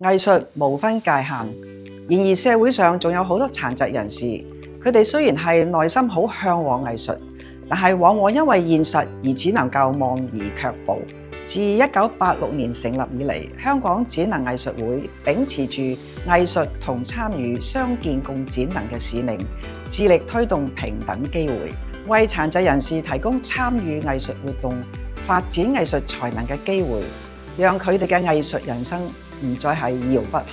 藝術無分界限，然而社會上仲有好多殘疾人士，佢哋雖然係內心好向往藝術，但係往往因為現實而只能夠望而卻步。自1986年成立以嚟，香港展能藝術會秉持住藝術同參與傷健共展能嘅使命，致力推動平等機會，為殘疾人士提供參與藝術活動、發展藝術才能嘅機會，讓佢哋嘅藝術人生唔再係遙不可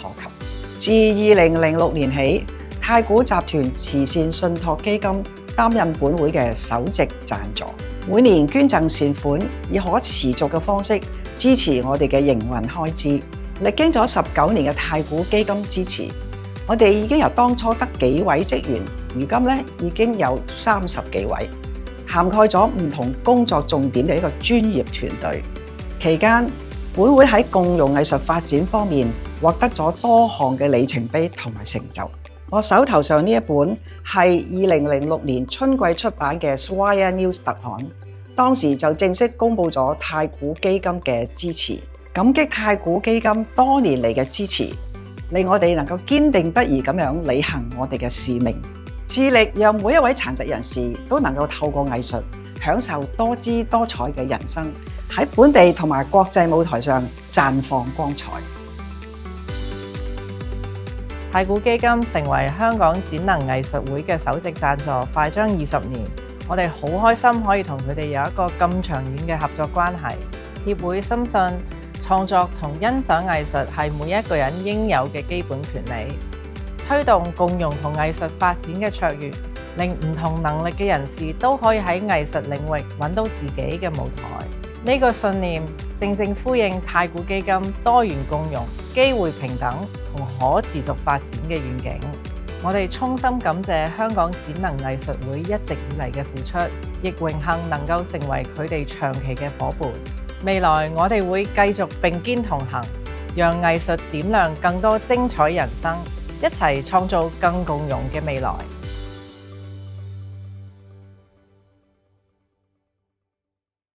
及。自2006年起，太古集團慈善信託基金擔任本會嘅首席贊助，每年捐贈善款，以可持續嘅方式支持我哋嘅營運開支。歷經咗19年嘅太古基金支持，我哋已經由當初得幾位職員，如今已經有30幾位，涵蓋咗唔同工作重點嘅一個專業團隊。期間，本會喺共融藝術發展方面獲得咗多項嘅里程碑同埋成就。我手頭上呢一本係2006年春季出版嘅 Swire News 特刊，當時就正式公布咗太古基金嘅支持。感激太古基金多年嚟嘅支持，令我哋能夠堅定不移咁樣履行我哋嘅使命，致力讓每一位殘疾人士都能夠透過藝術享受多姿多彩嘅人生，喺本地同埋國際舞台上綻放光彩。太古基金成為香港展能藝術會嘅首席贊助，快將20年。我哋好開心可以同佢哋有一個咁長遠嘅合作關係。協會深信創作同欣賞藝術係每一個人應有嘅基本權利，推動共融同藝術發展嘅卓越，令唔同能力嘅人士都可以喺藝術領域揾到自己嘅舞台。呢個信念正正呼應太古基金多元共融、機會平等同可持續發展嘅願景。我哋衷心感謝香港展能藝術會一直以嚟嘅付出，亦榮幸能夠成為佢哋長期嘅夥伴。未來我哋會繼續並肩同行，讓藝術點亮更多精彩人生，一齊創造更共融嘅未來。